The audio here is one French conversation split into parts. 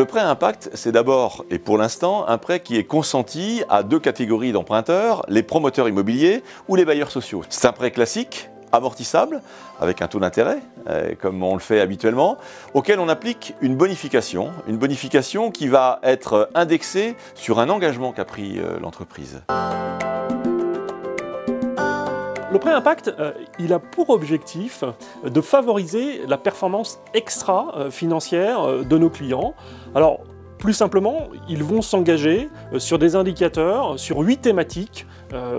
prêt à impact, c'est d'abord, et pour l'instant, un prêt qui est consenti à deux catégories d'emprunteurs, les promoteurs immobiliers ou les bailleurs sociaux. C'est un prêt classique, amortissable, avec un taux d'intérêt, comme on le fait habituellement, auquel on applique une bonification qui va être indexée sur un engagement qu'a pris l'entreprise. Le prêt impact, il a pour objectif de favoriser la performance extra-financière de nos clients. Alors, plus simplement, ils vont s'engager sur des indicateurs, sur 8 thématiques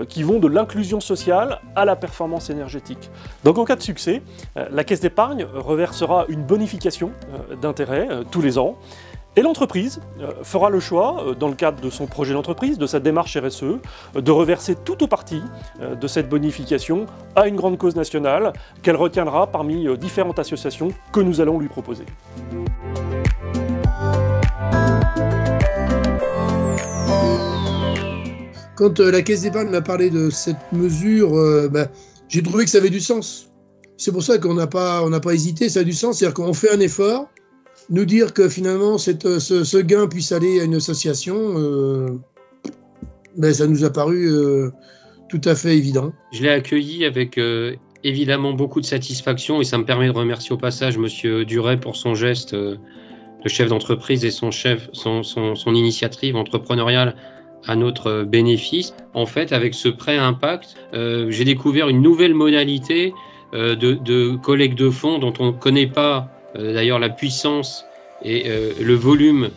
qui vont de l'inclusion sociale à la performance énergétique. Donc en cas de succès, la Caisse d'épargne reversera une bonification d'intérêt tous les ans. Et l'entreprise fera le choix, dans le cadre de son projet d'entreprise, de sa démarche RSE, de reverser tout ou partie de cette bonification à une grande cause nationale qu'elle retiendra parmi différentes associations que nous allons lui proposer. Quand la Caisse d'épargne m'a parlé de cette mesure, j'ai trouvé que ça avait du sens. C'est pour ça qu'on n'a pas hésité, ça a du sens, c'est-à-dire qu'on fait un effort. Nous dire que finalement ce gain puisse aller à une association, ça nous a paru tout à fait évident. Je l'ai accueilli avec évidemment beaucoup de satisfaction et ça me permet de remercier au passage M. Duret pour son geste de chef d'entreprise et son initiative entrepreneuriale à notre bénéfice. En fait, avec ce prêt impact, j'ai découvert une nouvelle modalité de collecte de fonds dont on ne connaît pas d'ailleurs la puissance et le volume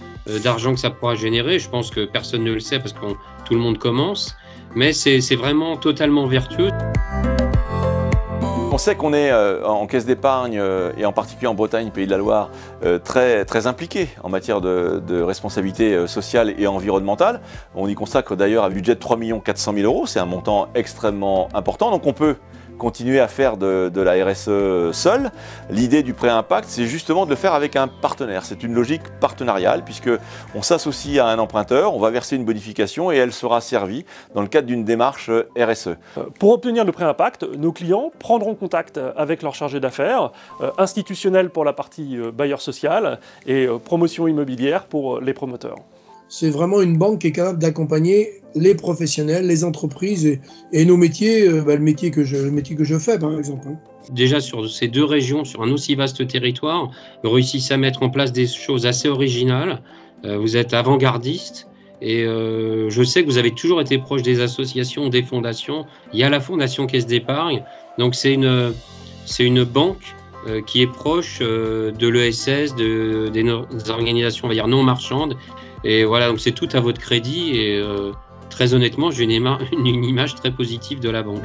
d'argent que ça pourra générer. Je pense que personne ne le sait parce que tout le monde commence, mais c'est vraiment totalement vertueux. On sait qu'on est en caisse d'épargne et en particulier en Bretagne, Pays de la Loire, très impliqué en matière de responsabilité sociale et environnementale. On y consacre d'ailleurs un budget de 3 400 000 €, c'est un montant extrêmement important, donc on peut continuer à faire de la RSE seul. L'idée du prêt impact, c'est justement de le faire avec un partenaire. C'est une logique partenariale puisqu'on s'associe à un emprunteur, on va verser une bonification et elle sera servie dans le cadre d'une démarche RSE. Pour obtenir le prêt impact, nos clients prendront contact avec leur chargé d'affaires, institutionnel pour la partie bailleur social et promotion immobilière pour les promoteurs. C'est vraiment une banque qui est capable d'accompagner les professionnels, les entreprises et nos métiers, le métier que je fais par exemple. Déjà sur ces deux régions, sur un aussi vaste territoire, vous réussissez à mettre en place des choses assez originales. Vous êtes avant-gardiste et je sais que vous avez toujours été proche des associations, des fondations. Il y a la Fondation Caisse d'épargne, donc c'est une banque qui est proche de l'ESS, des organisations on va dire, non marchandes. Et voilà, donc c'est tout à votre crédit et très honnêtement, j'ai une image très positive de la banque.